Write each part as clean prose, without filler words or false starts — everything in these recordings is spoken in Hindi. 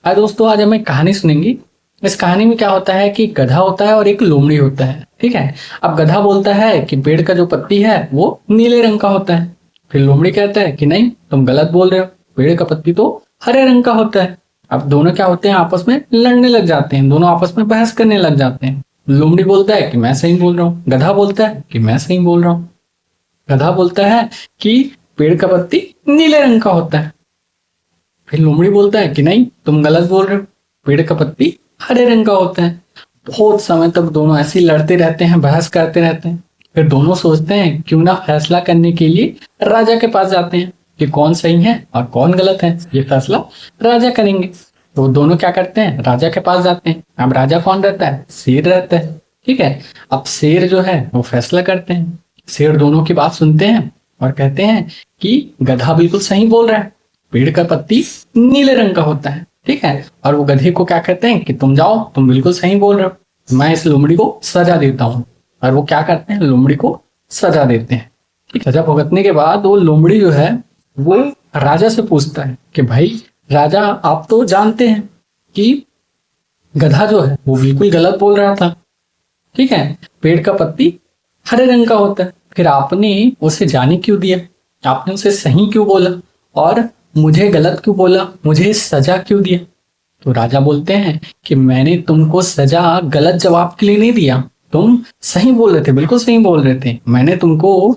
दोस्तों, आज हमें कहानी सुनेंगे। इस कहानी में क्या होता है कि गधा होता है और एक लोमड़ी होता है। ठीक है। अब गधा बोलता है कि पेड़ का जो पत्ती है वो नीले रंग का होता है। फिर लोमड़ी कहता है कि नहीं, तुम गलत बोल रहे हो, पेड़ का पत्ती तो हरे रंग का होता है। अब दोनों क्या होते हैं, आपस में लड़ने लग जाते हैं, दोनों आपस में बहस करने लग जाते हैं। लोमड़ी बोलता है कि मैं सही बोल रहा हूँ, गधा बोलता है कि मैं सही बोल रहा हूँ। गधा बोलता है कि पेड़ का पत्ती नीले रंग का होता है। फिर लोमड़ी बोलता है कि नहीं, तुम गलत बोल रहे हो, पेड़ का पत्ती हरे रंग का होता है। बहुत समय तक दोनों ऐसे ही लड़ते रहते हैं, बहस करते रहते हैं। फिर दोनों सोचते हैं क्यों ना फैसला करने के लिए राजा के पास जाते हैं कि कौन सही है और कौन गलत है। ये फैसला राजा करेंगे। तो दोनों क्या करते हैं, राजा के पास जाते हैं। अब राजा कौन रहता है, शेर रहता है। ठीक है। अब शेर जो है वो फैसला करते हैं। शेर दोनों की बात सुनते हैं और कहते हैं कि गधा बिल्कुल सही बोल रहा है, पेड़ का पत्ती नीले रंग का होता है। ठीक है। और वो गधे को क्या कहते हैं कि तुम जाओ, तुम बिल्कुल सही बोल रहे हो, मैं इस लोमड़ी को सजा देता हूँ। और वो क्या करते हैं, लोमड़ी को सजा देते हैं। ठीक, सजा भुगतने के बाद वो लोमड़ी जो है वो राजा से पूछता है कि भाई राजा, आप तो जानते हैं कि गधा जो है वो बिल्कुल गलत बोल रहा था। ठीक है। पेड़ का पत्ती हरे रंग का होता है, फिर आपने उसे जाने क्यों दिया, आपने उसे सही क्यों बोला और मुझे गलत क्यों बोला, मुझे सजा क्यों दिया। तो राजा बोलते हैं कि मैंने तुमको सजा गलत जवाब के लिए नहीं दिया, तुम सही बोल रहे थे, बिल्कुल सही बोल रहे थे। मैंने तुमको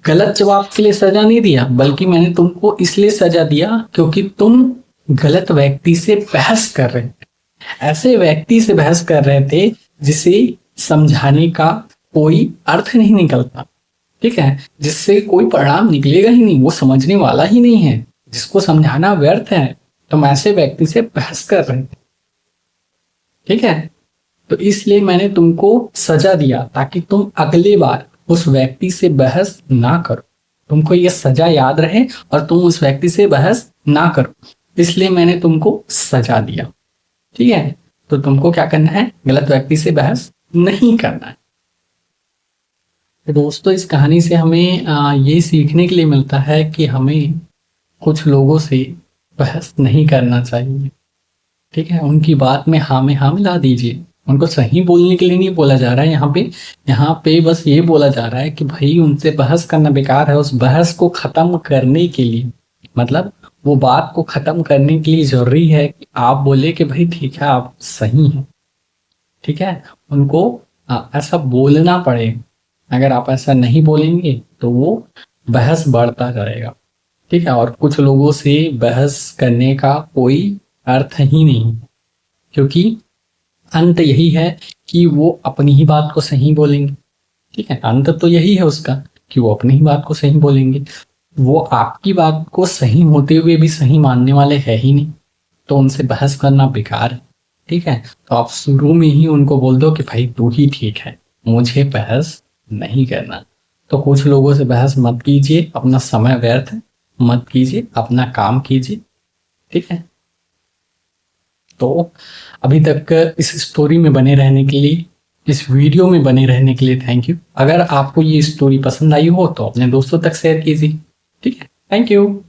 गलत जवाब के लिए सजा नहीं दिया, बल्कि मैंने तुमको इसलिए सजा दिया क्योंकि तुम गलत व्यक्ति से बहस कर रहे थे, ऐसे व्यक्ति से बहस कर रहे थे जिसे समझाने का कोई अर्थ नहीं निकलता। ठीक है। जिससे कोई परिणाम निकलेगा ही नहीं, वो समझने वाला ही नहीं है, जिसको समझाना व्यर्थ है। तुम ऐसे व्यक्ति से बहस कर रहे थे। ठीक है। तो इसलिए मैंने तुमको सजा दिया ताकि तुम अगली बार उस व्यक्ति से बहस ना करो, तुमको ये सजा याद रहे और तुम उस व्यक्ति से बहस ना करो, इसलिए मैंने तुमको सजा दिया। ठीक है। तो तुमको क्या करना है, गलत व्यक्ति से बहस नहीं करना है। तो दोस्तों, इस कहानी से हमें ये सीखने के लिए मिलता है कि हमें कुछ लोगों से बहस नहीं करना चाहिए। ठीक है। उनकी बात में हाँ मिला दीजिए। उनको सही बोलने के लिए नहीं बोला जा रहा है यहाँ पे बस ये बोला जा रहा है कि भाई उनसे बहस करना बेकार है। उस बहस को खत्म करने के लिए, मतलब वो बात को खत्म करने के लिए जरूरी है कि आप बोले कि भाई ठीक है, आप सही हैं। ठीक है। उनको ऐसा बोलना पड़ेगा। अगर आप ऐसा नहीं बोलेंगे तो वो बहस बढ़ता जाएगा। ठीक है। और कुछ लोगों से बहस करने का कोई अर्थ ही नहीं, क्योंकि अंत यही है कि वो अपनी ही बात को सही बोलेंगे। ठीक है। अंत तो यही है उसका कि वो अपनी ही बात को सही बोलेंगे। वो आपकी बात को सही होते हुए भी सही मानने वाले है ही नहीं, तो उनसे बहस करना बेकार है। ठीक है। तो आप शुरू में ही उनको बोल दो कि भाई तू ही ठीक है, मुझे बहस नहीं करना। तो कुछ लोगों से बहस मत कीजिए, अपना समय व्यर्थ मत कीजिए, अपना काम कीजिए। ठीक है। तो अभी तक इस स्टोरी में बने रहने के लिए, इस वीडियो में बने रहने के लिए थैंक यू। अगर आपको ये स्टोरी पसंद आई हो तो अपने दोस्तों तक शेयर कीजिए। ठीक है। Thank you.